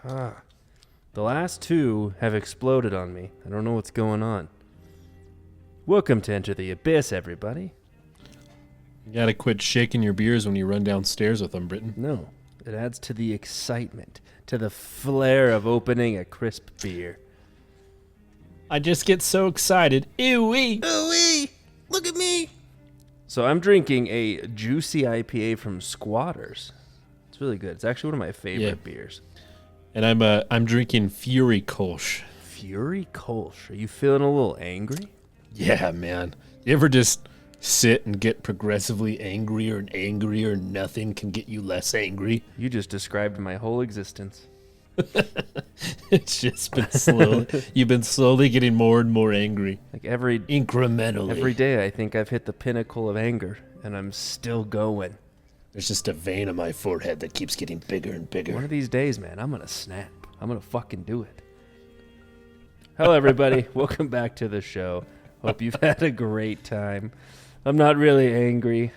The last two have exploded on me. I don't know what's going on. Welcome to Enter the Abyss, everybody. You gotta quit shaking your beers when you run downstairs with them, Britton. No, it adds to the excitement, to the flair of opening a crisp beer. I just get so excited. Ew-wee! Ooh-wee! Look at me! So I'm drinking a juicy IPA from Squatters. It's really good. It's actually one of my favorite beers. And I'm drinking Fury Kolsch. Fury Kolsch. Are you feeling a little angry? Yeah, man. You ever just sit and get progressively angrier and angrier and nothing can get you less angry? You just described my whole existence. It's just been slow. You've been slowly getting more and more angry. Like incrementally. Every day I think I've hit the pinnacle of anger, and I'm still going. There's just a vein on my forehead that keeps getting bigger and bigger. One of these days, man, I'm going to snap. I'm going to fucking do it. Hello, everybody. Welcome back to the show. Hope you've had a great time. I'm not really angry.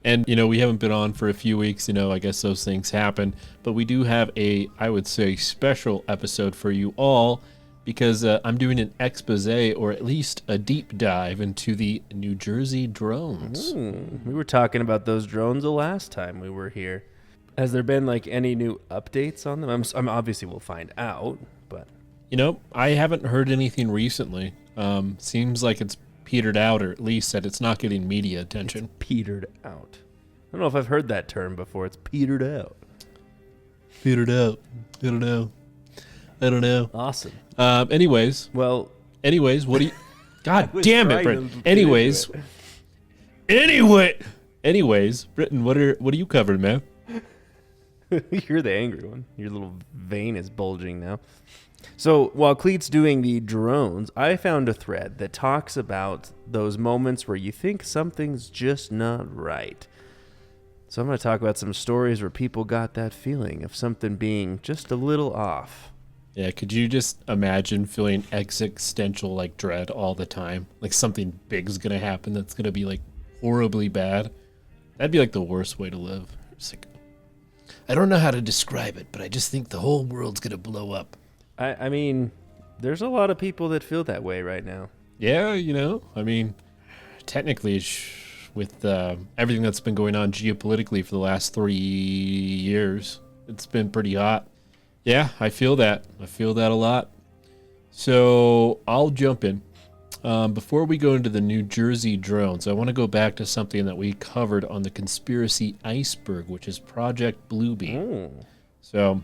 And, we haven't been on for a few weeks. I guess those things happen. But we do have I would say, special episode for you all because I'm doing an expose or at least a deep dive into the New Jersey drones. We were talking about those drones the last time we were here. Has there been, any new updates on them? I'm obviously we'll find out, but... I haven't heard anything recently. Seems like it's petered out, or at least that it's not getting media attention. It's petered out. I don't know if I've heard that term before. It's petered out. Petered out. I don't know. Awesome. Anyways, what do you... God damn it, Brent. Anyways, Britton, what are you covering, man? You're the angry one. Your little vein is bulging now. So while Cleet's doing the drones, I found a thread that talks about those moments where you think something's just not right. So I'm going to talk about some stories where people got that feeling of something being just a little off. Yeah, could you just imagine feeling existential dread all the time? Like something big's going to happen that's going to be horribly bad? That'd be the worst way to live. It's I don't know how to describe it, but I just think the whole world's going to blow up. I mean, there's a lot of people that feel that way right now. Yeah, technically with everything that's been going on geopolitically for the last 3 years, it's been pretty hot. Yeah, I feel that. I feel that a lot. So I'll jump in. Before we go into the New Jersey drones, I want to go back to something that we covered on the conspiracy iceberg, which is Project Bluebeam. So,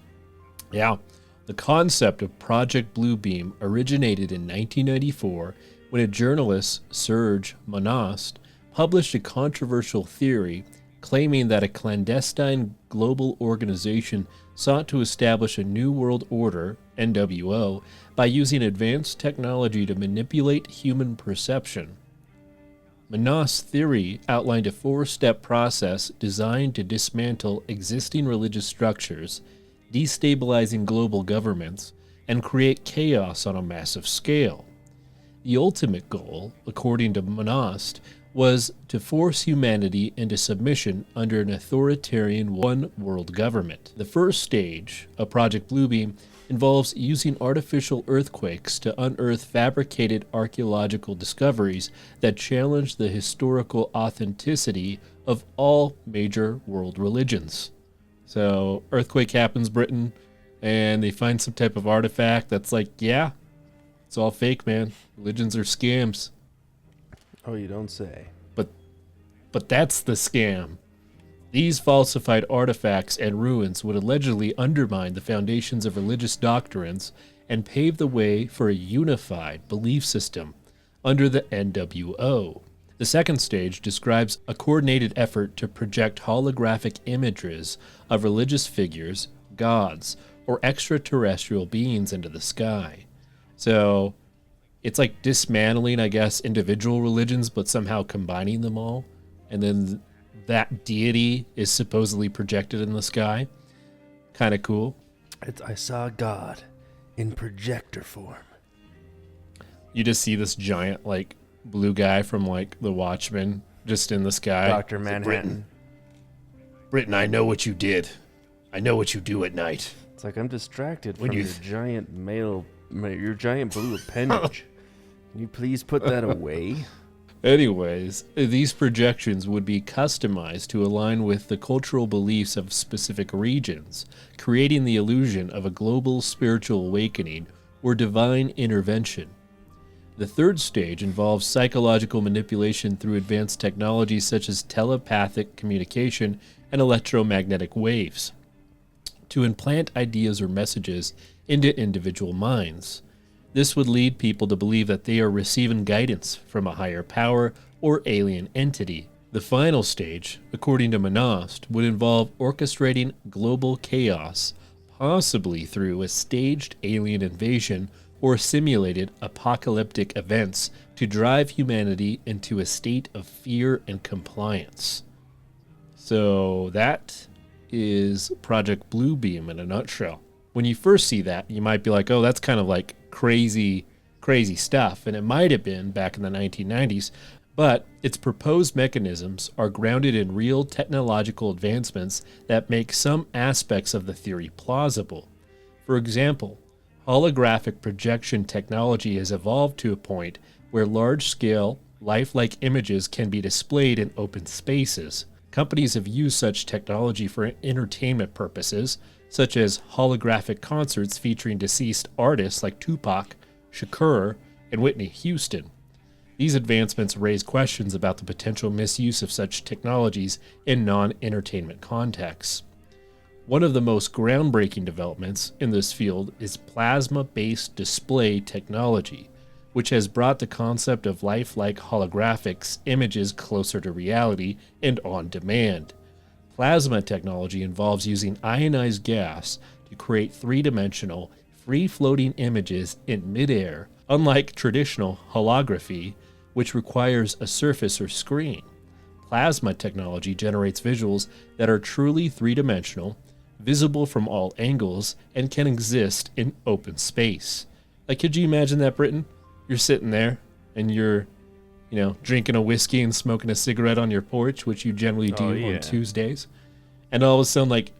yeah. The concept of Project Bluebeam originated in 1994 when a journalist, Serge Monast, published a controversial theory claiming that a clandestine global organization sought to establish a New World Order, NWO, by using advanced technology to manipulate human perception. Monast's theory outlined a 4-step process designed to dismantle existing religious structures, destabilizing global governments, and create chaos on a massive scale. The ultimate goal, according to Monast, was to force humanity into submission under an authoritarian one-world government. The first stage of Project Bluebeam involves using artificial earthquakes to unearth fabricated archaeological discoveries that challenge the historical authenticity of all major world religions. So, earthquake happens, Britain, and they find some type of artifact that's it's all fake, man. Religions are scams. Oh, you don't say. But that's the scam. These falsified artifacts and ruins would allegedly undermine the foundations of religious doctrines and pave the way for a unified belief system under the NWO. The second stage describes a coordinated effort to project holographic images of religious figures, gods, or extraterrestrial beings into the sky. So it's dismantling, I guess, individual religions, but somehow combining them all. And then that deity is supposedly projected in the sky. Kind of cool. I saw God in projector form. You just see this giant, blue guy from, The Watchmen just in the sky. Dr. Manhattan. Britain, I know what you did. I know what you do at night. It's like I'm distracted When from you your your giant blue appendage. Can you please put that away? Anyways, these projections would be customized to align with the cultural beliefs of specific regions, creating the illusion of a global spiritual awakening or divine intervention. The third stage involves psychological manipulation through advanced technologies such as telepathic communication and electromagnetic waves, to implant ideas or messages into individual minds. This would lead people to believe that they are receiving guidance from a higher power or alien entity. The final stage, according to Manost, would involve orchestrating global chaos, possibly through a staged alien invasion or simulated apocalyptic events to drive humanity into a state of fear and compliance. So that is Project Bluebeam in a nutshell. When you first see that, you might be like, oh, that's kind of like crazy stuff. And it might have been back in the 1990s, but its proposed mechanisms are grounded in real technological advancements that make some aspects of the theory plausible. For example, holographic projection technology has evolved to a point where large-scale, lifelike images can be displayed in open spaces. Companies have used such technology for entertainment purposes, such as holographic concerts featuring deceased artists like Tupac, Shakur, and Whitney Houston. These advancements raise questions about the potential misuse of such technologies in non-entertainment contexts. One of the most groundbreaking developments in this field is plasma-based display technology, which has brought the concept of lifelike holographics images closer to reality and on demand. Plasma technology involves using ionized gas to create three-dimensional, free-floating images in midair, unlike traditional holography, which requires a surface or screen. Plasma technology generates visuals that are truly three-dimensional, visible from all angles, and can exist in open space. Like, could you imagine that, Britton? You're sitting there, and you're drinking a whiskey and smoking a cigarette on your porch, which you generally do on Tuesdays. And all of a sudden, like,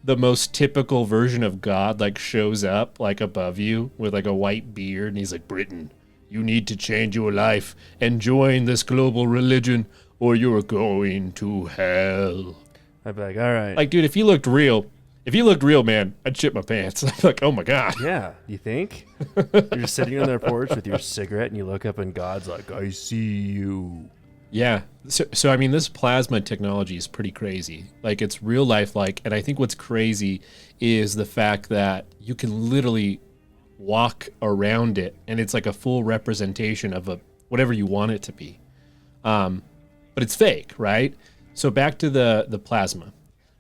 the most typical version of God, like, shows up, like, above you with, like, a white beard. And he's like, Britain, you need to change your life and join this global religion or you're going to hell. I'd be like, all right. Like, dude, if you looked real, man, I'd shit my pants. I'd be like, oh, my God. Yeah, you think? You're just sitting on their porch with your cigarette, and you look up, and God's like, I see you. Yeah. So I mean, this plasma technology is pretty crazy. Like, it's real life-like, and I think what's crazy is the fact that you can literally walk around it, and it's like a full representation of whatever you want it to be. But it's fake, right? So back to the plasma.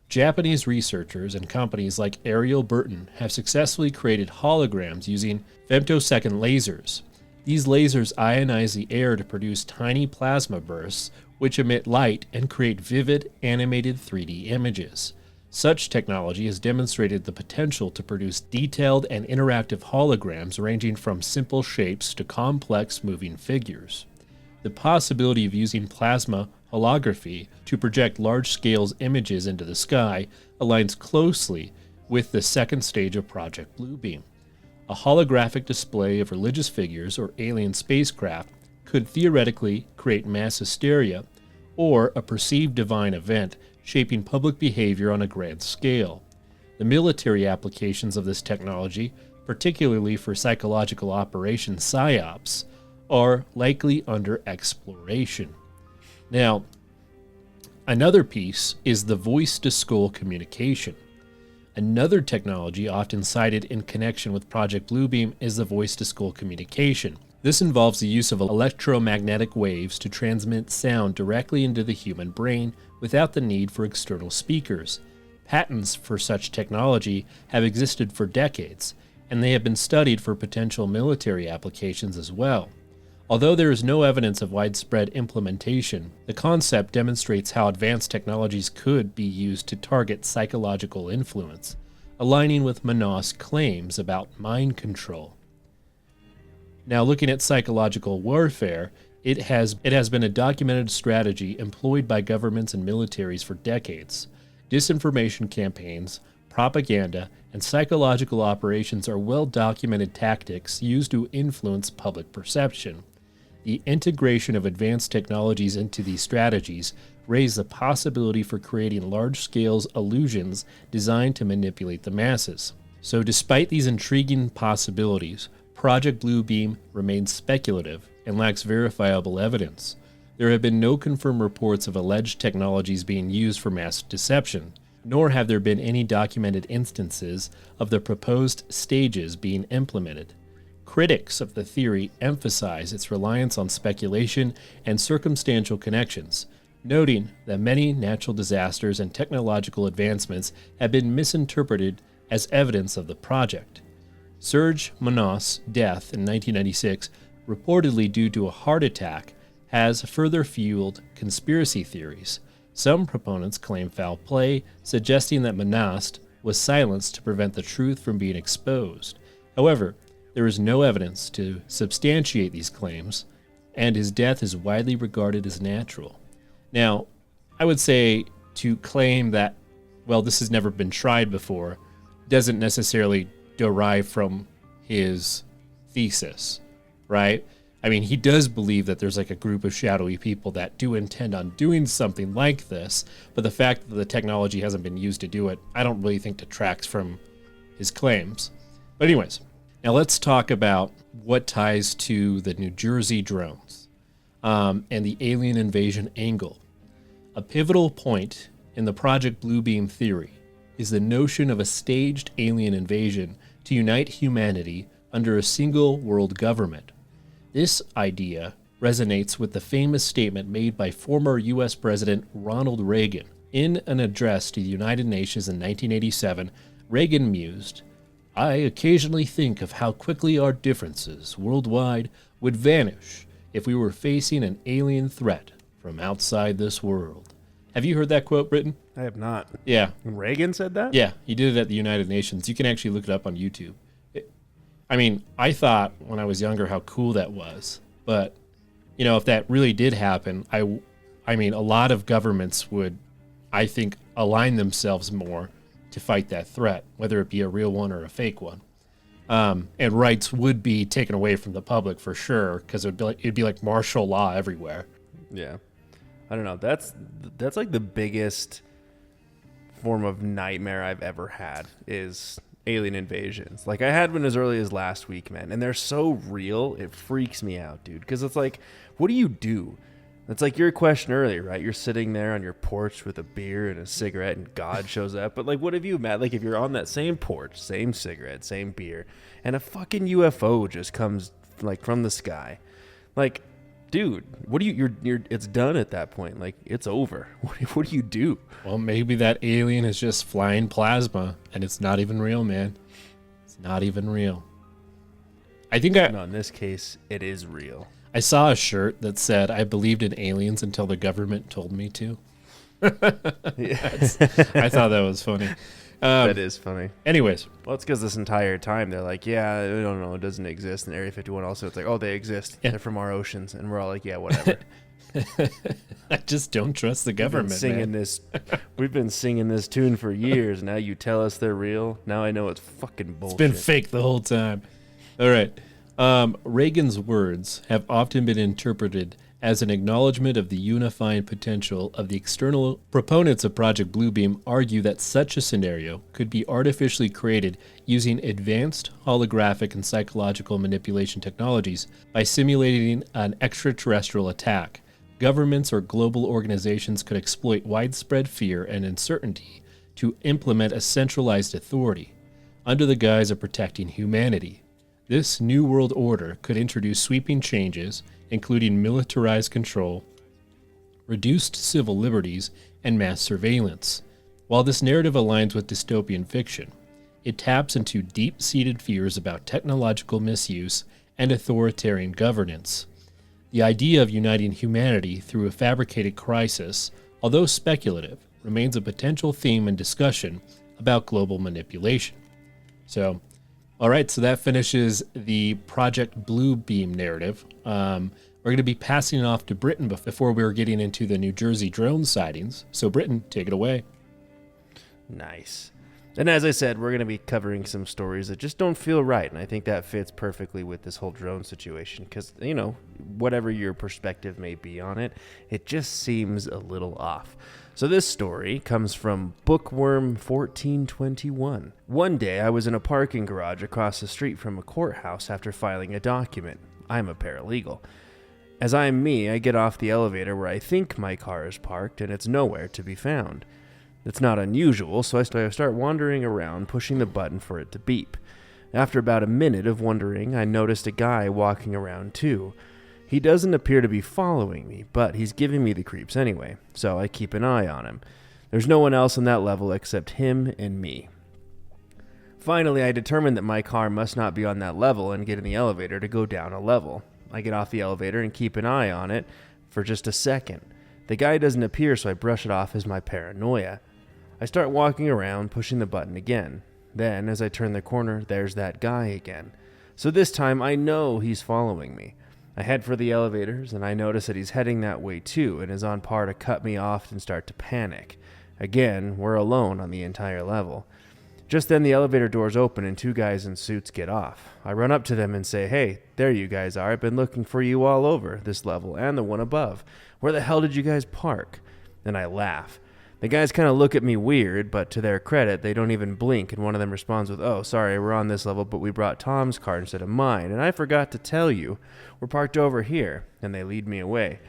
Japanese researchers and companies like Ariel Burton have successfully created holograms using femtosecond lasers. These lasers ionize the air to produce tiny plasma bursts, which emit light and create vivid, animated 3D images. Such technology has demonstrated the potential to produce detailed and interactive holograms ranging from simple shapes to complex moving figures. The possibility of using plasma holography to project large-scale images into the sky aligns closely with the second stage of Project Bluebeam. A holographic display of religious figures or alien spacecraft could theoretically create mass hysteria or a perceived divine event, shaping public behavior on a grand scale. The military applications of this technology, particularly for psychological operations PSYOPs, are likely under exploration. Now, another piece is the voice-to-skull communication. Another technology often cited in connection with Project Bluebeam is the voice-to-skull communication. This involves the use of electromagnetic waves to transmit sound directly into the human brain without the need for external speakers. Patents for such technology have existed for decades, and they have been studied for potential military applications as well. Although there is no evidence of widespread implementation, the concept demonstrates how advanced technologies could be used to target psychological influence, aligning with Manost's claims about mind control. Now, looking at psychological warfare, it has been a documented strategy employed by governments and militaries for decades. Disinformation campaigns, propaganda, and psychological operations are well-documented tactics used to influence public perception. The integration of advanced technologies into these strategies raise the possibility for creating large-scale illusions designed to manipulate the masses. So despite these intriguing possibilities, Project Bluebeam remains speculative and lacks verifiable evidence. There have been no confirmed reports of alleged technologies being used for mass deception, nor have there been any documented instances of the proposed stages being implemented. Critics of the theory emphasize its reliance on speculation and circumstantial connections, noting that many natural disasters and technological advancements have been misinterpreted as evidence of the project. Serge Monod's death in 1996, reportedly due to a heart attack, has further fueled conspiracy theories. Some proponents claim foul play, suggesting that Monod was silenced to prevent the truth from being exposed. However, there is no evidence to substantiate these claims, and his death is widely regarded as natural. Now, I would say to claim that, well, this has never been tried before, doesn't necessarily derive from his thesis, right? I mean, he does believe that there's like a group of shadowy people that do intend on doing something like this, but the fact that the technology hasn't been used to do it, I don't really think detracts from his claims. But anyways, now let's talk about what ties to the New Jersey drones and the alien invasion angle. A pivotal point in the Project Bluebeam theory is the notion of a staged alien invasion to unite humanity under a single world government. This idea resonates with the famous statement made by former U.S. President Ronald Reagan. In an address to the United Nations in 1987, Reagan mused, "I occasionally think of how quickly our differences worldwide would vanish if we were facing an alien threat from outside this world." Have you heard that quote, Britton? I have not. Yeah. Reagan said that? Yeah, he did it at the United Nations. You can actually look it up on YouTube. I mean, I thought when I was younger how cool that was. But, you know, if that really did happen, I mean, a lot of governments would, I think, align themselves more to fight that threat, whether it be a real one or a fake one. And rights would be taken away from the public for sure, because it'd be like martial law everywhere. Yeah. I don't know. That's like the biggest form of nightmare I've ever had is alien invasions. Like I had one as early as last week, man, and they're so real, it freaks me out, dude. Because it's like, what do you do? It's like your question earlier, right? You're sitting there on your porch with a beer and a cigarette, and God shows up. But like, what have you, Matt? Like, if you're on that same porch, same cigarette, same beer, and a fucking UFO just comes like from the sky, like, dude, what do you're it's done at that point. Like, it's over. What do you do? Well, maybe that alien is just flying plasma, and it's not even real, man. It's not even real. No, in this case, it is real. I saw a shirt that said, "I believed in aliens until the government told me to." I thought that was funny. That is funny. Anyways. Well, it's because this entire time they're like, yeah, we don't know, it doesn't exist. And Area 51 also, it's like, oh, they exist. Yeah. They're from our oceans. And we're all like, yeah, whatever. I just don't trust the government, We've been singing this tune for years. Now you tell us they're real. Now I know it's fucking bullshit. It's been fake the whole time. All right. Reagan's words have often been interpreted as an acknowledgement of the unifying potential of the external. Proponents of Project Bluebeam argue that such a scenario could be artificially created using advanced holographic and psychological manipulation technologies by simulating an extraterrestrial attack. Governments or global organizations could exploit widespread fear and uncertainty to implement a centralized authority under the guise of protecting humanity. This New World Order could introduce sweeping changes, including militarized control, reduced civil liberties, and mass surveillance. While this narrative aligns with dystopian fiction, it taps into deep-seated fears about technological misuse and authoritarian governance. The idea of uniting humanity through a fabricated crisis, although speculative, remains a potential theme and discussion about global manipulation. So, all right, so that finishes the Project Bluebeam narrative. We're going to be passing it off to Britton before we're getting into the New Jersey drone sightings. So, Britton, take it away. Nice. And as I said, we're going to be covering some stories that just don't feel right. And I think that fits perfectly with this whole drone situation because, whatever your perspective may be on it, it just seems a little off. So this story comes from Bookworm 1421. One day I was in a parking garage across the street from a courthouse after filing a document. I'm a paralegal. As I am me, I get off the elevator where I think my car is parked and it's nowhere to be found. It's not unusual, so I start wandering around, pushing the button for it to beep. After about a minute of wondering, I noticed a guy walking around too. He doesn't appear to be following me, but he's giving me the creeps anyway, so I keep an eye on him. There's no one else on that level except him and me. Finally, I determined that my car must not be on that level and get in the elevator to go down a level. I get off the elevator and keep an eye on it for just a second. The guy doesn't appear, so I brush it off as my paranoia. I start walking around, pushing the button again. Then, as I turn the corner, there's that guy again. So this time, I know he's following me. I head for the elevators, and I notice that he's heading that way too, and is on par to cut me off and start to panic. Again, we're alone on the entire level. Just then, the elevator doors open, and two guys in suits get off. I run up to them and say, "Hey, there you guys are. I've been looking for you all over this level and the one above. Where the hell did you guys park?" Then I laugh. The guys kind of look at me weird, but to their credit, they don't even blink, and one of them responds with, "Oh, sorry, we're on this level, but we brought Tom's car instead of mine, and I forgot to tell you, we're parked over here," and they lead me away.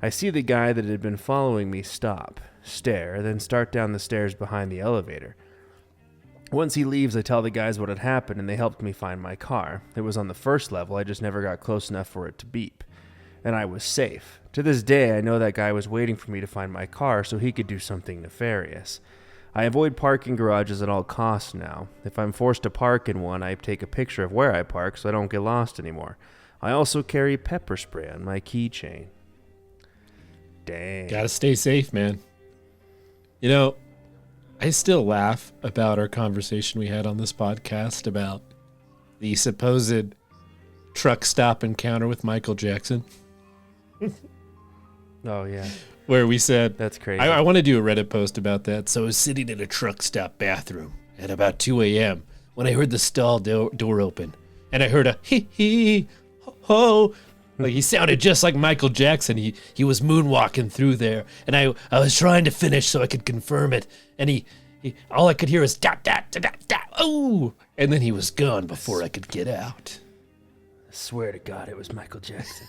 I see the guy that had been following me stop, stare, then start down the stairs behind the elevator. Once he leaves, I tell the guys what had happened, and they helped me find my car. It was on the first level, I just never got close enough for it to beep. And I was safe. To this day, I know that guy was waiting for me to find my car so he could do something nefarious. I avoid parking garages at all costs now. If I'm forced to park in one, I take a picture of where I park so I don't get lost anymore. I also carry pepper spray on my keychain. Dang. Gotta stay safe, man. I still laugh about our conversation we had on this podcast about the supposed truck stop encounter with Michael Jackson. Oh, yeah. Where we said, that's crazy. I want to do a Reddit post about that. So I was sitting in a truck stop bathroom at about 2 a.m. when I heard the stall door open. And I heard a hee ho ho. Like he sounded just like Michael Jackson. He was moonwalking through there. And I was trying to finish so I could confirm it. And he all I could hear was dot, dot, dot, dot, dot, oh. And then he was gone before I could get out. I swear to God, it was Michael Jackson.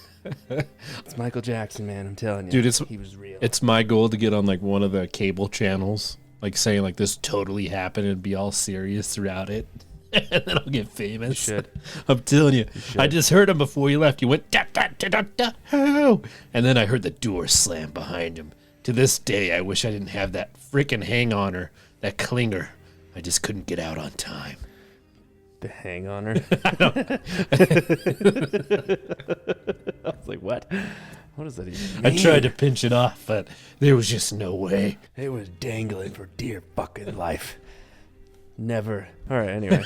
It's Michael Jackson, man. I'm telling you. Dude, he was real. It's my goal to get on like one of the cable channels, like saying like this totally happened and be all serious throughout it. And then I'll get famous. You should. I'm telling you. I just heard him before you left. You went da da da da da oh, and then I heard the door slam behind him. To this day, I wish I didn't have that freaking hang on her, that clinger. I just couldn't get out on time. The hang on her. I was like, what? What does that even mean? I tried to pinch it off, but there was just no way. It was dangling for dear fucking life. Never. All right, anyway.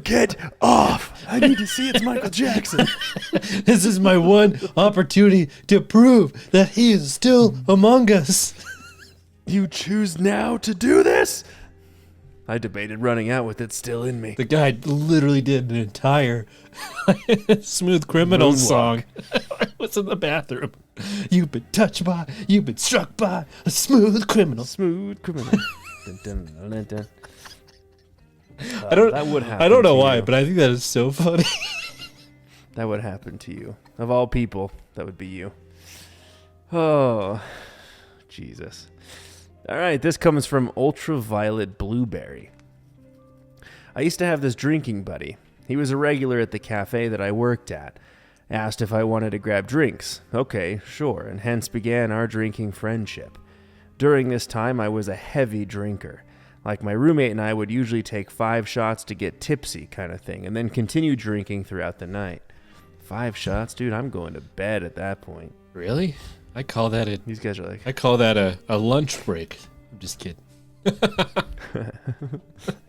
Get off! I need to see it's Michael Jackson. This is my one opportunity to prove that he is still among us. You choose now to do this? I debated running out with it still in me. The guy literally did an entire Smooth Criminal song. I was in the bathroom. You've been touched by, you've been struck by a smooth criminal. Smooth criminal. Dun, dun, dun, dun, dun. That would happen. I don't know why, you. But I think that is so funny. That would happen to you. Of all people, that would be you. Oh, Jesus. All right, this comes from Ultraviolet Blueberry. I used to have this drinking buddy. He was a regular at the cafe that I worked at. Asked if I wanted to grab drinks. Okay, sure, and hence began our drinking friendship. During this time, I was a heavy drinker. Like my roommate and I would usually take 5 shots to get tipsy kind of thing, and then continue drinking throughout the night. 5 shots? Dude, I'm going to bed at that point. Really? I call that These guys are like... I call that a lunch break. I'm just kidding.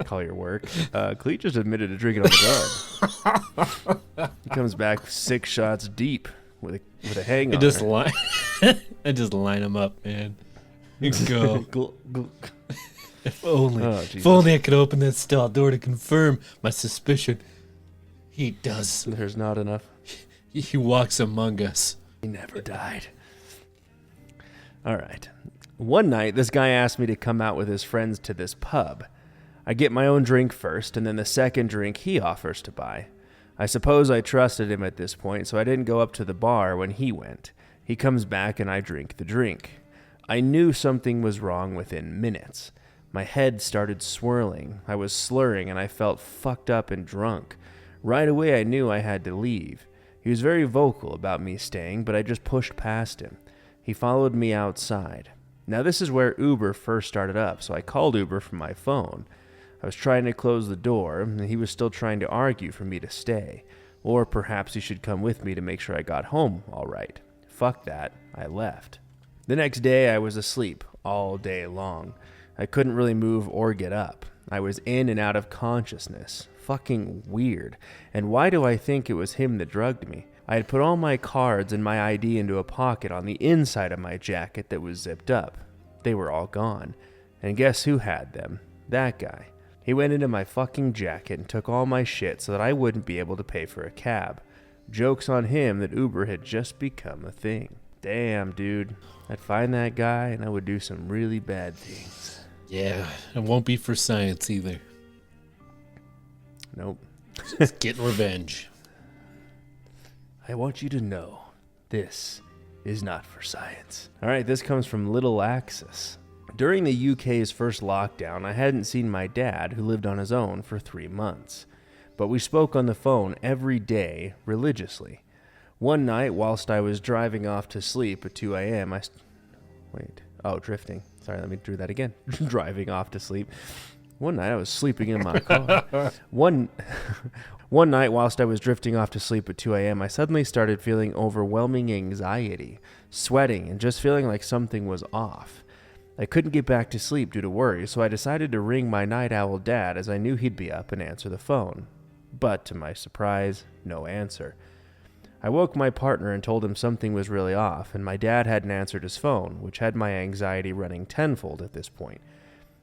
Call your work. Cleet just admitted to drinking on the dog. He comes back 6 shots deep with a hang on. I just line them up, man. You go. If only. Oh, If Jesus. only I could open that stall door to confirm my suspicion. He does. There's not enough. He walks among us. He never died. All right. One night, this guy asked me to come out with his friends to this pub. I get my own drink first, and then the second drink he offers to buy. I suppose I trusted him at this point, so I didn't go up to the bar when he went. He comes back, and I drink the drink. I knew something was wrong within minutes. My head started swirling. I was slurring, and I felt fucked up and drunk. Right away, I knew I had to leave. He was very vocal about me staying, but I just pushed past him. He followed me outside. Now, this is where Uber first started up, so I called Uber from my phone. I was trying to close the door, and he was still trying to argue for me to stay. Or perhaps he should come with me to make sure I got home all right. Fuck that. I left. The next day, I was asleep all day long. I couldn't really move or get up. I was in and out of consciousness. Fucking weird. And why do I think it was him that drugged me? I had put all my cards and my ID into a pocket on the inside of my jacket that was zipped up. They were all gone. And guess who had them? That guy. He went into my fucking jacket and took all my shit so that I wouldn't be able to pay for a cab. Joke's on him that Uber had just become a thing. Damn, dude. I'd find that guy and I would do some really bad things. Yeah, it won't be for science either. Nope. Just getting revenge. I want you to know, this is not for science. All right, this comes from Little Axis. During the UK's first lockdown, I hadn't seen my dad, who lived on his own, for 3 months. But we spoke on the phone every day, religiously. One night, whilst I was driving off to sleep at 2 a.m., drifting. Sorry, let me do that again. Driving off to sleep. One night, I was sleeping in my car. One night, whilst I was drifting off to sleep at 2 a.m., I suddenly started feeling overwhelming anxiety, sweating, and just feeling like something was off. I couldn't get back to sleep due to worry, so I decided to ring my night owl dad as I knew he'd be up and answer the phone. But, to my surprise, no answer. I woke my partner and told him something was really off, and my dad hadn't answered his phone, which had my anxiety running tenfold at this point.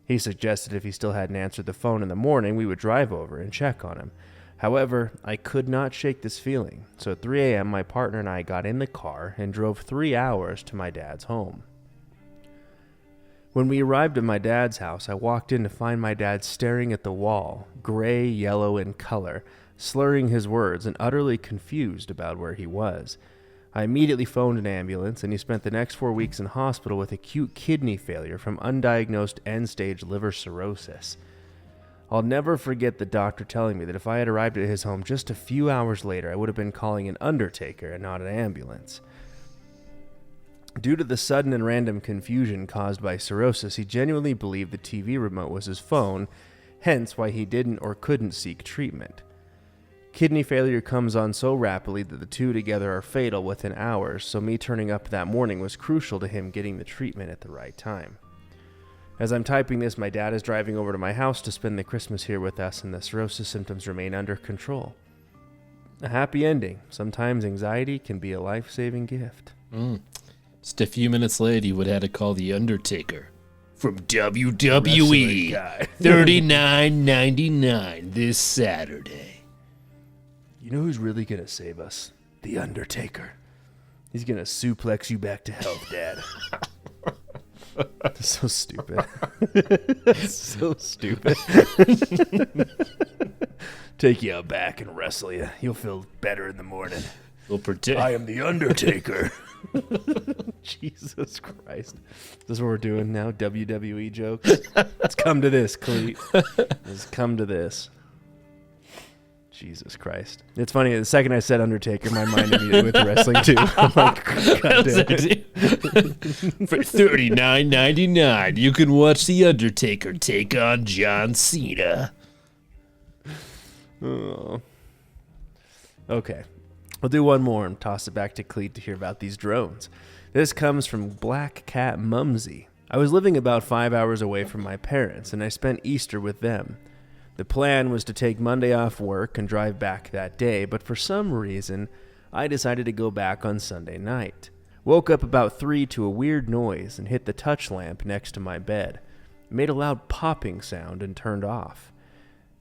He suggested if he still hadn't answered the phone in the morning, we would drive over and check on him. However, I could not shake this feeling, so at 3 a.m. my partner and I got in the car and drove 3 hours to my dad's home. When we arrived at my dad's house, I walked in to find my dad staring at the wall, gray, yellow in color, slurring his words and utterly confused about where he was. I immediately phoned an ambulance, and he spent the next 4 weeks in hospital with acute kidney failure from undiagnosed end-stage liver cirrhosis. I'll never forget the doctor telling me that if I had arrived at his home just a few hours later, I would have been calling an undertaker and not an ambulance. Due to the sudden and random confusion caused by cirrhosis, he genuinely believed the TV remote was his phone, hence why he didn't or couldn't seek treatment. Kidney failure comes on so rapidly that the two together are fatal within hours, so me turning up that morning was crucial to him getting the treatment at the right time. As I'm typing this, my dad is driving over to my house to spend the Christmas here with us, and the cirrhosis symptoms remain under control. A happy ending. Sometimes anxiety can be a life-saving gift. Just a few minutes later, you would have to call the Undertaker from Wrestling WWE. guy. $39.99 this Saturday. You know who's really going to save us? The Undertaker. He's going to suplex you back to health, Dad. That's so stupid. So stupid. Take you out back and wrestle you. You'll feel better in the morning. We'll protect. I am the Undertaker. Jesus Christ. This is what we're doing now, WWE jokes. Let's come to this, Cleet. Let's come to this. Jesus Christ. It's funny, the second I said Undertaker, my mind immediately went to wrestling too. I'm like, God damn it. For $39.99, you can watch The Undertaker take on John Cena. Oh. Okay. I'll do one more and toss it back to Cleet to hear about these drones. This comes from Black Cat Mumsy. I was living about 5 hours away from my parents, and I spent Easter with them. The plan was to take Monday off work and drive back that day, but for some reason, I decided to go back on Sunday night. Woke up about 3 to a weird noise and hit the touch lamp next to my bed. It made a loud popping sound and turned off.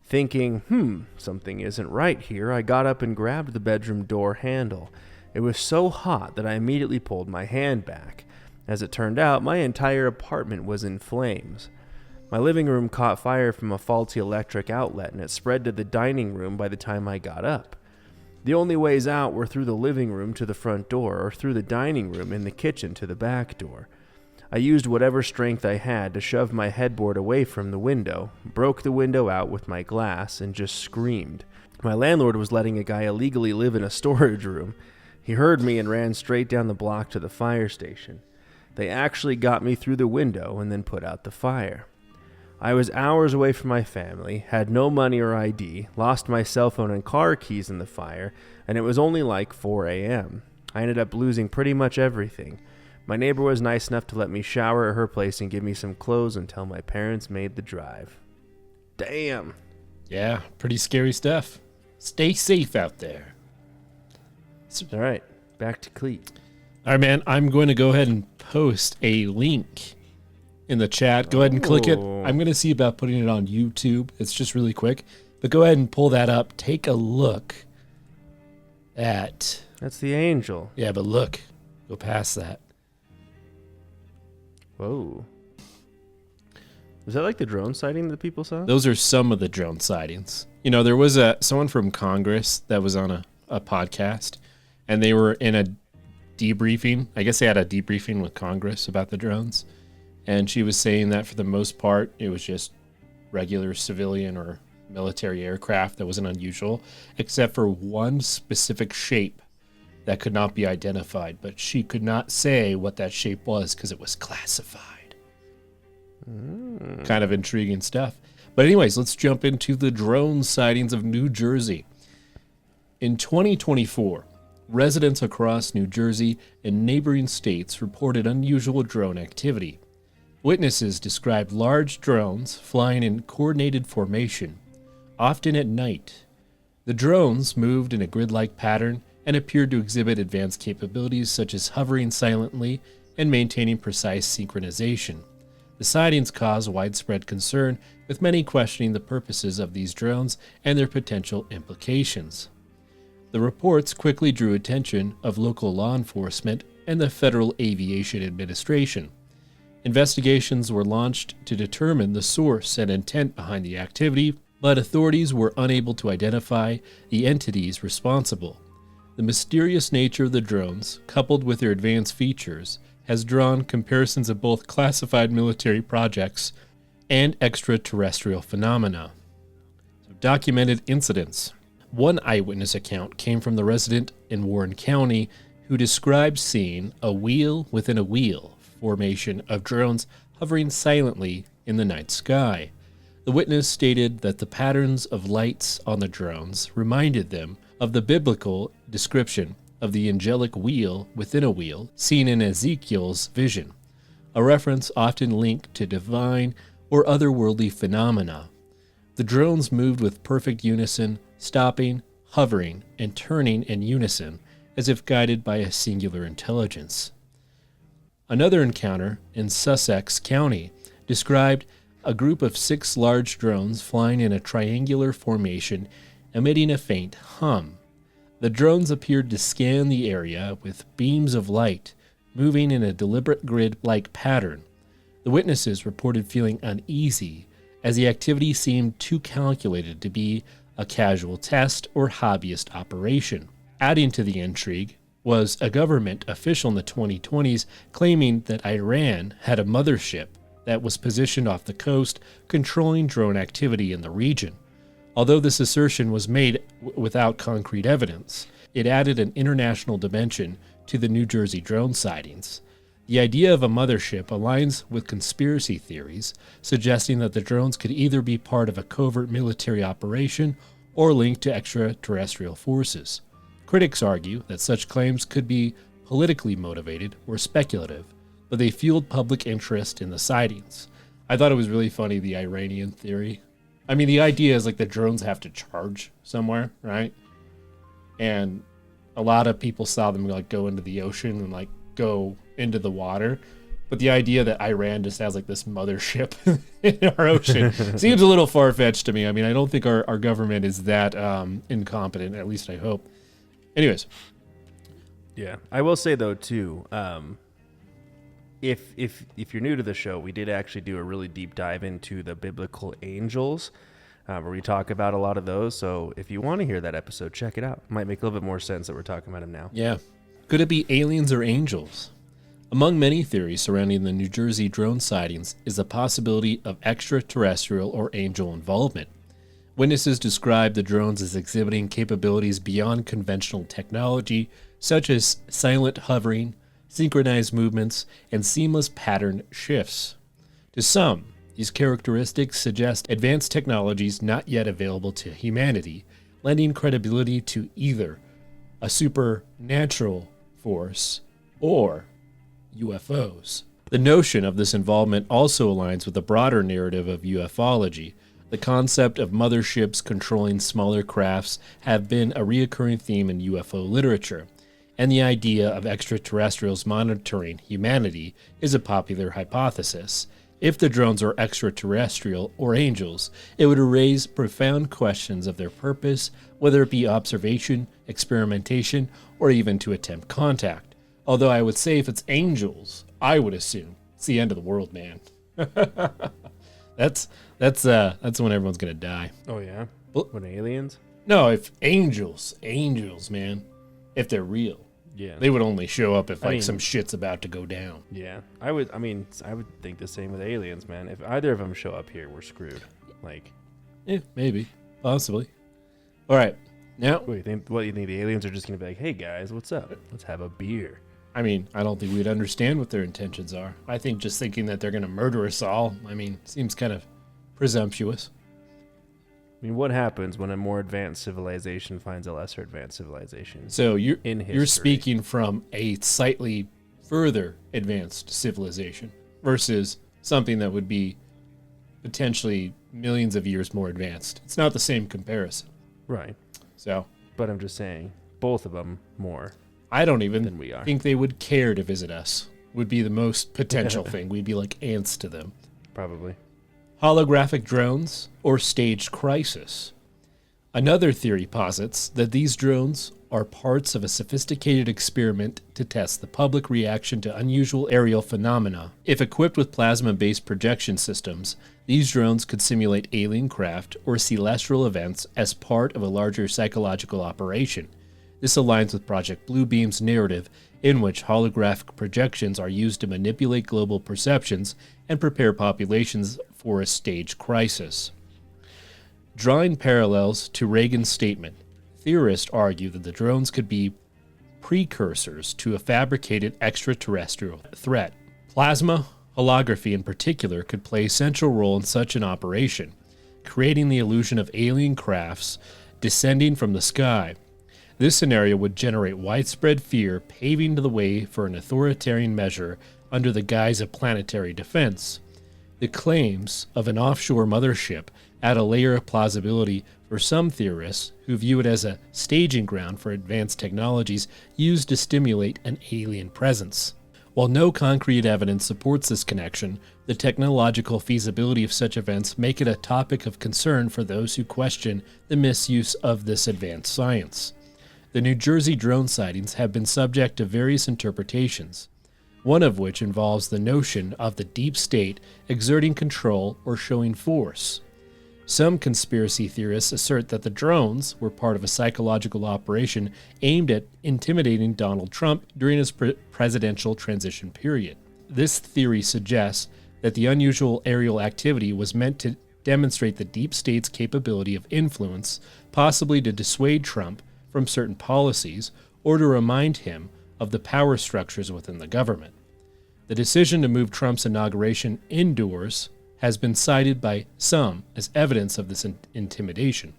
Thinking, something isn't right here, I got up and grabbed the bedroom door handle. It was so hot that I immediately pulled my hand back. As it turned out, my entire apartment was in flames. My living room caught fire from a faulty electric outlet, and it spread to the dining room by the time I got up. The only ways out were through the living room to the front door, or through the dining room and the kitchen to the back door. I used whatever strength I had to shove my headboard away from the window, broke the window out with my glass, and just screamed. My landlord was letting a guy illegally live in a storage room. He heard me and ran straight down the block to the fire station. They actually got me through the window and then put out the fire. I was hours away from my family, had no money or ID, lost my cell phone and car keys in the fire, and it was only like 4 a.m. I ended up losing pretty much everything. My neighbor was nice enough to let me shower at her place and give me some clothes until my parents made the drive. Damn. Yeah, pretty scary stuff. Stay safe out there. All right, back to Cleet. All right, man, I'm going to go ahead and post a link in the chat. Go ahead and click it. I'm going to see about putting it on YouTube. It's just really quick. But go ahead and pull that up. Take a look at... That's the angel. Yeah, but look. Go past that. Whoa. Was that like the drone sighting that people saw? Those are some of the drone sightings. You know, there was someone from Congress that was on a podcast, and they were in a debriefing. I guess they had a debriefing with Congress about the drones. And she was saying that for the most part, it was just regular civilian or military aircraft that wasn't unusual, except for one specific shape that could not be identified. But she could not say what that shape was because it was classified. Kind of intriguing stuff. But anyways, let's jump into the drone sightings of New Jersey. In 2024, residents across New Jersey and neighboring states reported unusual drone activity. Witnesses described large drones flying in coordinated formation, often at night. The drones moved in a grid-like pattern and appeared to exhibit advanced capabilities such as hovering silently and maintaining precise synchronization. The sightings caused widespread concern, with many questioning the purposes of these drones and their potential implications. The reports quickly drew attention of local law enforcement and the Federal Aviation Administration. Investigations were launched to determine the source and intent behind the activity, but authorities were unable to identify the entities responsible. The mysterious nature of the drones, coupled with their advanced features, has drawn comparisons of both classified military projects and extraterrestrial phenomena. Documented incidents. One eyewitness account came from the resident in Warren County who described seeing a wheel within a wheel formation of drones hovering silently in the night sky. The witness stated that the patterns of lights on the drones reminded them of the biblical description of the angelic wheel within a wheel seen in Ezekiel's vision, a reference often linked to divine or otherworldly phenomena. The drones moved with perfect unison, stopping, hovering, and turning in unison, as if guided by a singular intelligence. Another encounter in Sussex County described a group of 6 large drones flying in a triangular formation, emitting a faint hum. The drones appeared to scan the area with beams of light, moving in a deliberate grid-like pattern. The witnesses reported feeling uneasy, as the activity seemed too calculated to be a casual test or hobbyist operation. Adding to the intrigue was a government official in the 2020s claiming that Iran had a mothership that was positioned off the coast, controlling drone activity in the region. Although this assertion was made without concrete evidence, it added an international dimension to the New Jersey drone sightings. The idea of a mothership aligns with conspiracy theories, suggesting that the drones could either be part of a covert military operation or linked to extraterrestrial forces. Critics argue that such claims could be politically motivated or speculative, but they fueled public interest in the sightings. I thought it was really funny, the Iranian theory. I mean, the idea is like the drones have to charge somewhere, right? And a lot of people saw them like go into the ocean and like go into the water. But the idea that Iran just has like this mothership in our ocean seems a little far-fetched to me. I mean, I don't think our government is that incompetent, at least I hope. Anyways. Yeah. I will say, though, too, if you're new to the show, we did actually do a really deep dive into the biblical angels, where we talk about a lot of those. So if you want to hear that episode, check it out. It might make a little bit more sense that we're talking about them now. Yeah. Could it be aliens or angels? Among many theories surrounding the New Jersey drone sightings is the possibility of extraterrestrial or angel involvement. Witnesses describe the drones as exhibiting capabilities beyond conventional technology, such as silent hovering, synchronized movements, and seamless pattern shifts. To some, these characteristics suggest advanced technologies not yet available to humanity, lending credibility to either a supernatural force or UFOs. The notion of this involvement also aligns with the broader narrative of ufology. The concept of motherships controlling smaller crafts have been a recurring theme in UFO literature, and the idea of extraterrestrials monitoring humanity is a popular hypothesis. If the drones are extraterrestrial or angels, it would raise profound questions of their purpose, whether it be observation, experimentation, or even to attempt contact. Although I would say if it's angels, I would assume it's the end of the world, man. That's when everyone's gonna die. Oh, yeah? Well, When aliens? no, if angels, man, if they're real, Yeah. they would only show up if I mean- some shit's about to go down. Yeah. I would think the same with aliens, man. If either of them show up here, we're screwed. Like, Yeah, maybe, possibly. All right, now, what do you think the aliens are just going to be like, hey, guys, what's up? Let's have a beer. I mean, I don't think we'd understand what their intentions are. I think just thinking that they're gonna murder us all, seems kind of presumptuous. I mean, what happens when a more advanced civilization finds a lesser advanced civilization? So you're history. speaking from a slightly further advanced civilization versus something that would be potentially millions of years more advanced. It's not the same comparison. Right. So But I'm just saying, both of them more I don't than even we are. think they would care to visit us. Would be the most potential thing. We'd be like ants to them. Probably. Holographic drones or staged crisis. Another theory posits that these drones are parts of a sophisticated experiment to test the public reaction to unusual aerial phenomena. If equipped with plasma-based projection systems, these drones could simulate alien craft or celestial events as part of a larger psychological operation. This aligns with Project Bluebeam's narrative, in which holographic projections are used to manipulate global perceptions and prepare populations for a staged crisis. Drawing parallels to Reagan's statement, theorists argue that the drones could be precursors to a fabricated extraterrestrial threat. Plasma holography in particular could play a central role in such an operation, creating the illusion of alien crafts descending from the sky. This scenario would generate widespread fear, paving the way for an authoritarian measure under the guise of planetary defense. The claims of an offshore mothership add a layer of plausibility for some theorists who view it as a staging ground for advanced technologies used to stimulate an alien presence. While no concrete evidence supports this connection, the technological feasibility of such events make it a topic of concern for those who question the misuse of this advanced science. The New Jersey drone sightings have been subject to various interpretations, one of which involves the notion of the deep state exerting control or showing force. Some conspiracy theorists assert that the drones were part of a psychological operation aimed at intimidating Donald Trump during his presidential transition period. This theory suggests that the unusual aerial activity was meant to demonstrate the deep state's capability of influence, possibly to dissuade Trump from certain policies or to remind him of the power structures within the government. The decision to move Trump's inauguration indoors has been cited by some as evidence of this intimidation.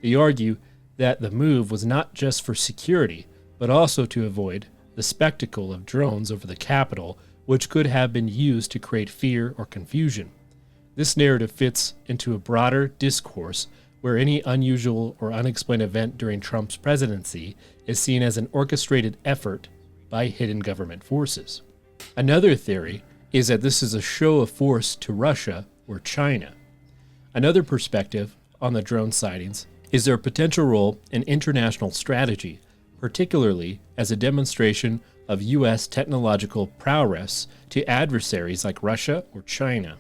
They argue that the move was not just for security, but also to avoid the spectacle of drones over the Capitol, which could have been used to create fear or confusion. This narrative fits into a broader discourse where any unusual or unexplained event during Trump's presidency is seen as an orchestrated effort by hidden government forces. Another theory is that this is a show of force to Russia or China. Another perspective on the drone sightings is their potential role in international strategy, particularly as a demonstration of U.S. technological prowess to adversaries like Russia or China.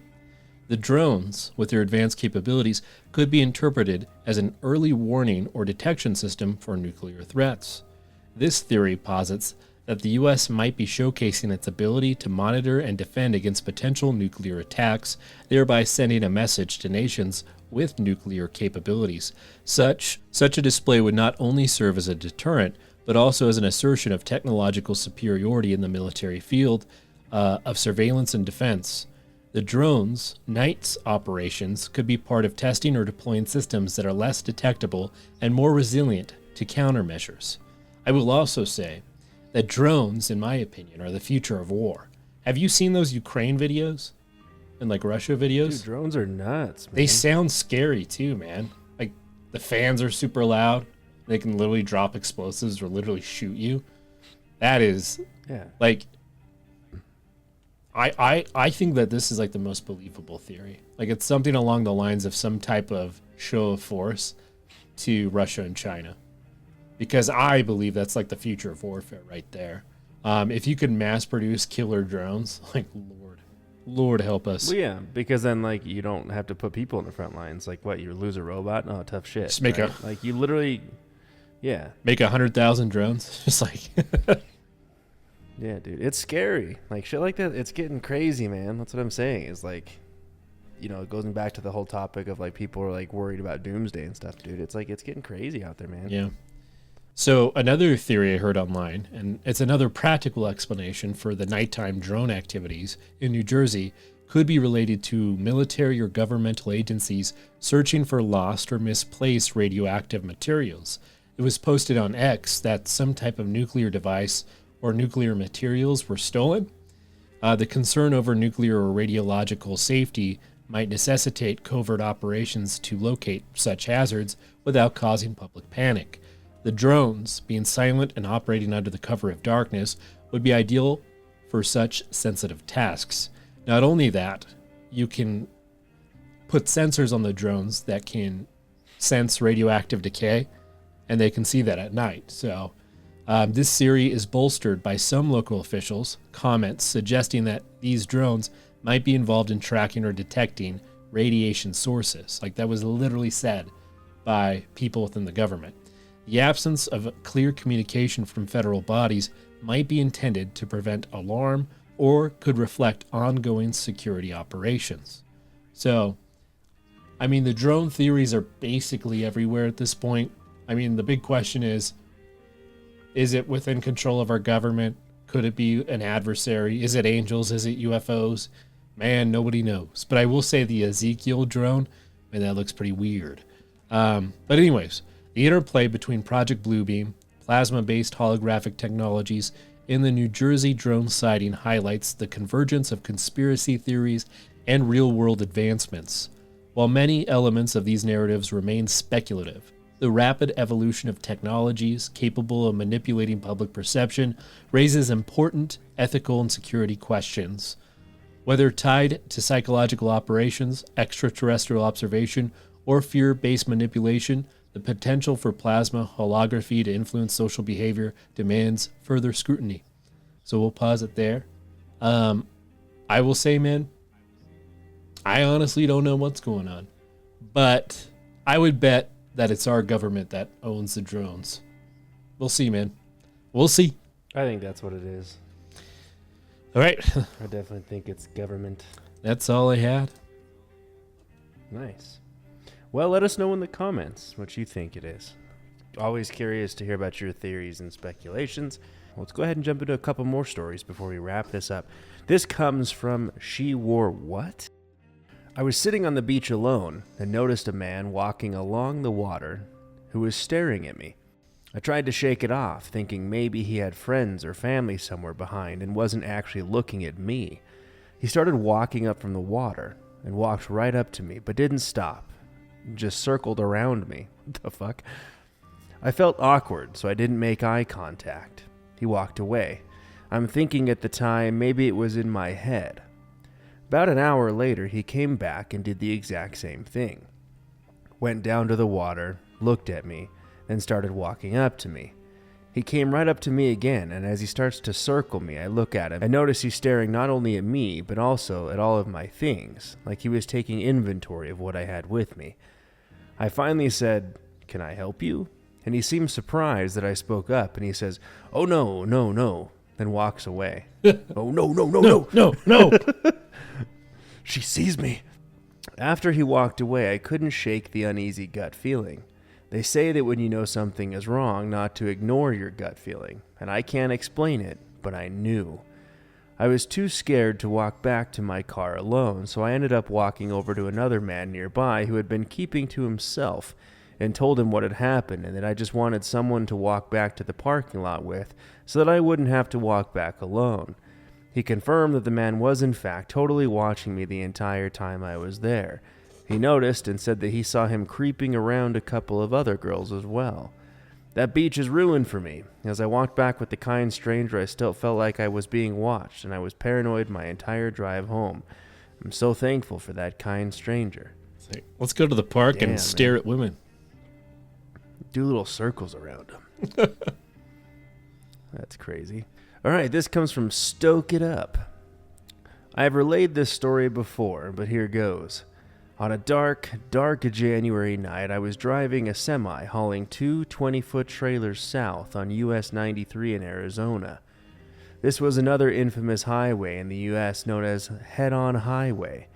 The drones, with their advanced capabilities, could be interpreted as an early warning or detection system for nuclear threats. This theory posits that the U.S. might be showcasing its ability to monitor and defend against potential nuclear attacks, thereby sending a message to nations with nuclear capabilities. Such a display would not only serve as a deterrent, but also as an assertion of technological superiority in the military field of surveillance and defense. The drones' night operations could be part of testing or deploying systems that are less detectable and more resilient to countermeasures. I will also say that drones, in my opinion, are the future of war. Have you seen those Ukraine videos and like Russia videos? Dude, drones are nuts, man. They sound scary too, man. Like the fans are super loud. They can literally drop explosives or literally shoot you. That is, like, I think that this is like the most believable theory. Like it's something along the lines of some type of show of force to Russia and China. Because I believe that's like the future of warfare right there. If you could mass produce killer drones, like Lord help us. Well, yeah, because then like you don't have to put people in the front lines. Like what, you lose a robot? Oh, tough shit. Just make right? Like you literally, make 100,000 drones. Just like, yeah, dude, it's scary. Like shit like that. It's getting crazy, man. That's what I'm saying. Is like, it goes back to the whole topic of like people are like worried about doomsday and stuff, dude. It's like it's getting crazy out there, man. Yeah. So another theory I heard online, and it's another practical explanation for the nighttime drone activities in New Jersey, could be related to military or governmental agencies searching for lost or misplaced radioactive materials. It was posted on X that some type of nuclear device or nuclear materials were stolen. The concern over nuclear or radiological safety might necessitate covert operations to locate such hazards without causing public panic. The drones, being silent and operating under the cover of darkness, would be ideal for such sensitive tasks. Not only that, you can put sensors on the drones that can sense radioactive decay, and they can see that at night. So this theory is bolstered by some local officials' comments suggesting that these drones might be involved in tracking or detecting radiation sources. Like that was literally said by people within the government. The absence of clear communication from federal bodies might be intended to prevent alarm or could reflect ongoing security operations. So, I mean, the drone theories are basically everywhere at this point. I mean, the big question is it within control of our government? Could it be an adversary? Is it angels? Is it UFOs? Man, nobody knows. But I will say the Ezekiel drone, man, that looks pretty weird. But anyways, the interplay between Project Bluebeam, plasma-based holographic technologies, and the New Jersey drone sighting highlights the convergence of conspiracy theories and real-world advancements. While many elements of these narratives remain speculative, the rapid evolution of technologies capable of manipulating public perception raises important ethical and security questions. Whether tied to psychological operations, extraterrestrial observation, or fear-based manipulation, the potential for plasma holography to influence social behavior demands further scrutiny. So we'll pause it there. I will say, man, I honestly don't know what's going on. But I would bet that it's our government that owns the drones. We'll see, man. We'll see. I think that's what it is. All right. I definitely think it's government. That's all I had. Nice. Well, let us know in the comments what you think it is. Always curious to hear about your theories and speculations. Let's go ahead and jump into a couple more stories before we wrap this up. This comes from She Wore What? I was sitting on the beach alone and noticed a man walking along the water who was staring at me. I tried to shake it off, thinking maybe he had friends or family somewhere behind and wasn't actually looking at me. He started walking up from the water and walked right up to me, but didn't stop. Just circled around me. What the fuck? I felt awkward, so I didn't make eye contact. He walked away. I'm thinking at the time maybe it was in my head. About an hour later, he came back and did the exact same thing. Went down to the water, looked at me, then started walking up to me. He came right up to me again, and as he starts to circle me, I look at him and notice he's staring not only at me, but also at all of my things, like he was taking inventory of what I had with me. I finally said, "Can I help you?" And he seemed surprised that I spoke up, and he says, "Oh, no, no, no," then walks away. "Oh, no, no, no, no, No, no. she sees me." After he walked away, I couldn't shake the uneasy gut feeling. They say that when you know something is wrong, not to ignore your gut feeling, and I can't explain it, but I knew. I was too scared to walk back to my car alone, so I ended up walking over to another man nearby who had been keeping to himself and told him what had happened and that I just wanted someone to walk back to the parking lot with so that I wouldn't have to walk back alone. He confirmed that the man was in fact totally watching me the entire time I was there. He noticed and said that he saw him creeping around a couple of other girls as well. That beach is ruined for me. As I walked back with the kind stranger, I still felt like I was being watched, and I was paranoid my entire drive home. I'm so thankful for that kind stranger. Let's go to the park Damn, and stare at women. Do little circles around him. That's crazy. All right, this comes from Stoke It Up. I have relayed this story before, but here goes. On a dark January night, I was driving a semi hauling two 20-foot trailers south on US 93 in Arizona. This was another infamous highway in the US known as Head-On Highway.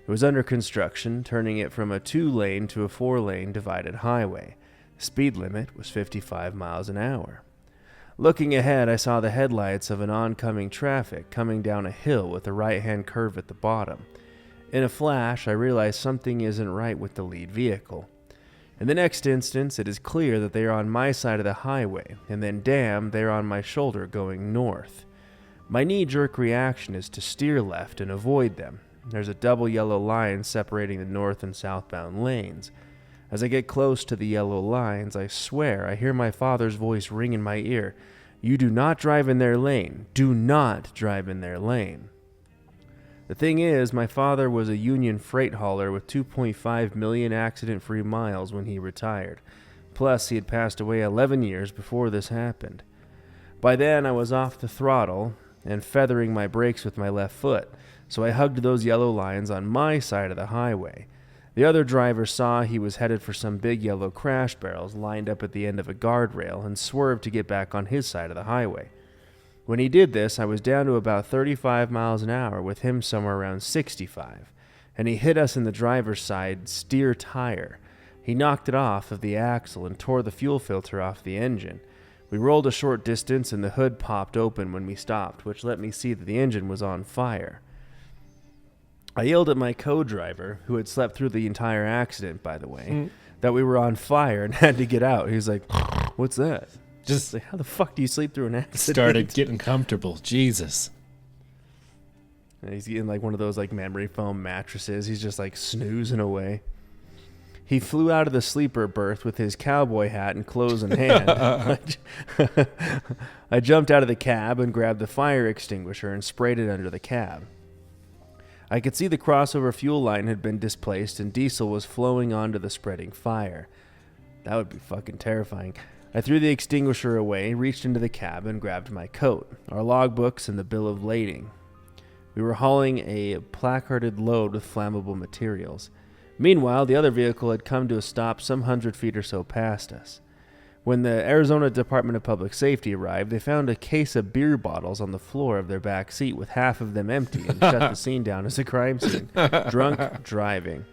It was under construction, turning it from a 2-lane to a 4-lane divided highway. The speed limit was 55 miles an hour. Looking ahead, I saw the headlights of an oncoming traffic coming down a hill with a right-hand curve at the bottom. In a flash, I realized something isn't right with the lead vehicle. In the next instance, it is clear that they are on my side of the highway, and then damn, they're on my shoulder going north. My knee-jerk reaction is to steer left and avoid them. There's a double yellow line separating the north and southbound lanes. As I get close to the yellow lines, I swear I hear my father's voice ring in my ear. "You do not drive in their lane. Do not drive in their lane." The thing is, my father was a union freight hauler with 2.5 million accident-free miles when he retired. Plus, he had passed away 11 years before this happened. By then, I was off the throttle and feathering my brakes with my left foot, so I hugged those yellow lines on my side of the highway. The other driver saw he was headed for some big yellow crash barrels lined up at the end of a guardrail and swerved to get back on his side of the highway. When he did this, I was down to about 35 miles an hour with him somewhere around 65, and he hit us in the driver's side steer tire. He knocked it off of the axle and tore the fuel filter off the engine. We rolled a short distance and the hood popped open when we stopped, which let me see that the engine was on fire. I yelled at my co-driver, who had slept through the entire accident, by the way, that we were on fire and had to get out. He was like, "What's that?" Just like, how the fuck do you sleep through an accident? Started getting comfortable. Jesus. And he's getting like one of those like memory foam mattresses. He's just like snoozing away. He flew out of the sleeper berth with his cowboy hat and clothes in hand. I jumped out of the cab and grabbed the fire extinguisher and sprayed it under the cab. I could see the crossover fuel line had been displaced and diesel was flowing onto the spreading fire. That would be fucking terrifying. I threw the extinguisher away, reached into the cab, and grabbed my coat, our logbooks, and the bill of lading. We were hauling a placarded load with flammable materials. Meanwhile, the other vehicle had come to a stop some 100 feet or so past us. When the Arizona Department of Public Safety arrived, they found a case of beer bottles on the floor of their back seat with half of them empty and shut the scene down as a crime scene. Drunk driving.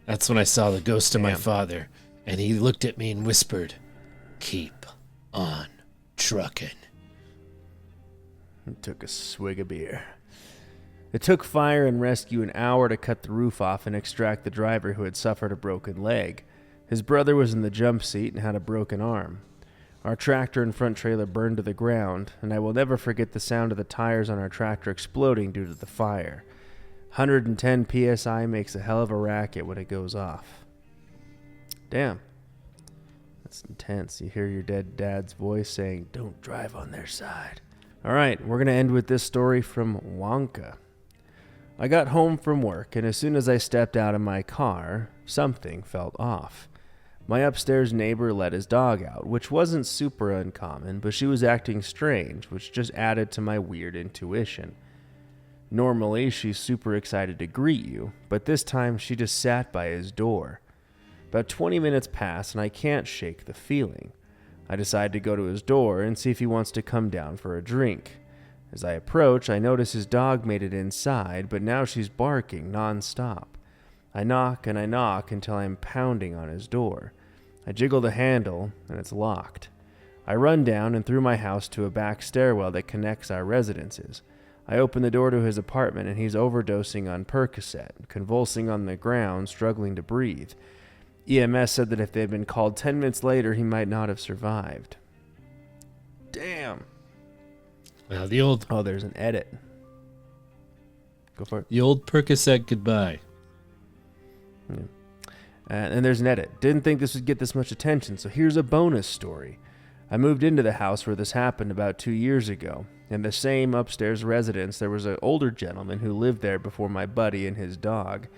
That's when I saw the ghost of my father, and he looked at me and whispered, "Keep on trucking." And took a swig of beer. It took fire and rescue an hour to cut the roof off and extract the driver who had suffered a broken leg. His brother was in the jump seat and had a broken arm. Our tractor and front trailer burned to the ground, and I will never forget the sound of the tires on our tractor exploding due to the fire. 110 psi makes a hell of a racket when it goes off. Damn. That's intense. You hear your dead dad's voice saying, "Don't drive on their side." All right, we're going to end with this story from Wonka. I got home from work, and as soon as I stepped out of my car, something felt off. My upstairs neighbor let his dog out, which wasn't super uncommon, but she was acting strange, which just added to my weird intuition. Normally, she's super excited to greet you, but this time she just sat by his door. About 20 minutes pass, and I can't shake the feeling. I decide to go to his door and see if he wants to come down for a drink. As I approach, I notice his dog made it inside, but now she's barking nonstop. I knock and I knock until I'm pounding on his door. I jiggle the handle, and it's locked. I run down and through my house to a back stairwell that connects our residences. I open the door to his apartment, and he's overdosing on Percocet, convulsing on the ground, struggling to breathe. EMS said that if they had been called 10 minutes later, he might not have survived. Damn. Well, the old Oh, there's an edit. Go for it. Percocet goodbye. Yeah. And there's an edit. Didn't think this would get this much attention, so here's a bonus story. I moved into the house where this happened about 2 years ago. In the same upstairs residence, there was an older gentleman who lived there before my buddy and his dog.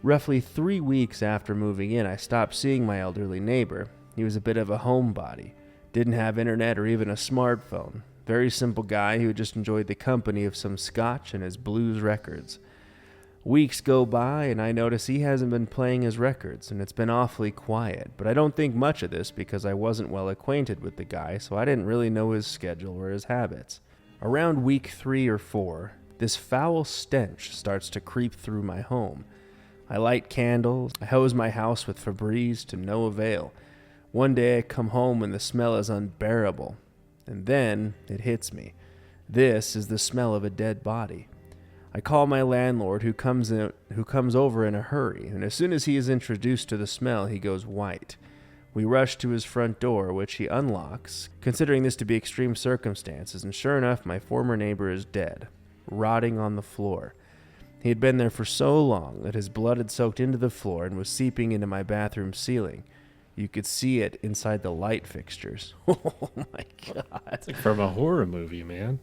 Roughly 3 weeks after moving in, I stopped seeing my elderly neighbor. He was a bit of a homebody. Didn't have internet or even a smartphone. Very simple guy who just enjoyed the company of some scotch and his blues records. Weeks go by, and I notice he hasn't been playing his records, and it's been awfully quiet. But I don't think much of this because I wasn't well acquainted with the guy, so I didn't really know his schedule or his habits. Around week 3 or 4, this foul stench starts to creep through my home. I light candles, I hose my house with Febreze to no avail. One day I come home and the smell is unbearable. And then it hits me. This is the smell of a dead body. I call my landlord who comes over in a hurry, and as soon as he is introduced to the smell, he goes white. We rush to his front door, which he unlocks, considering this to be extreme circumstances, and sure enough, my former neighbor is dead, rotting on the floor. He had been there for so long that his blood had soaked into the floor and was seeping into my bathroom ceiling. You could see it inside the light fixtures. Oh my God. It's like from a horror movie, man.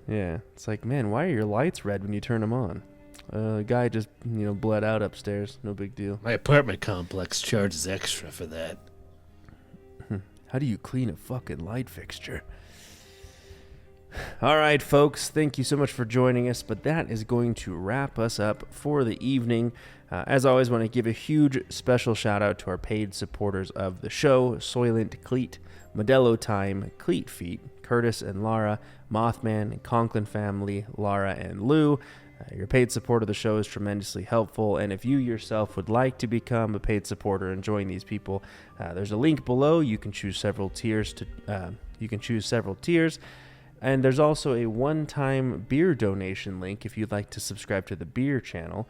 Yeah, it's like, man, why are your lights red when you turn them on? The guy just, bled out upstairs. No big deal. My apartment complex charges extra for that. How do you clean a fucking light fixture? All right, folks, thank you so much for joining us, but that is going to wrap us up for the evening. As always, I want to give a huge special shout out to our paid supporters of the show, Soylent Cleat, Modelo Time, Cleat Feet, Curtis and Lara, Mothman, Conklin Family, Lara and Lou. Your paid support of the show is tremendously helpful, and if you yourself would like to become a paid supporter and join these people, there's a link below. You can choose several tiers. And there's also a one-time beer donation link if you'd like to subscribe to the beer channel.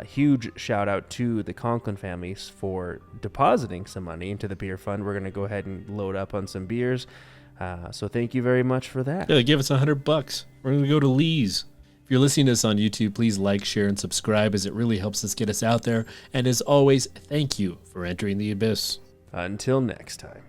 Huge shout out to the Conklin families for depositing some money into the beer fund. We're going to go ahead and load up on some beers. So thank you very much for that. Yeah, give us $100. We're going to go to Lee's. If you're listening to us on YouTube, please like, share, and subscribe as it really helps us get us out there. And as always, thank you for entering the abyss. Until next time.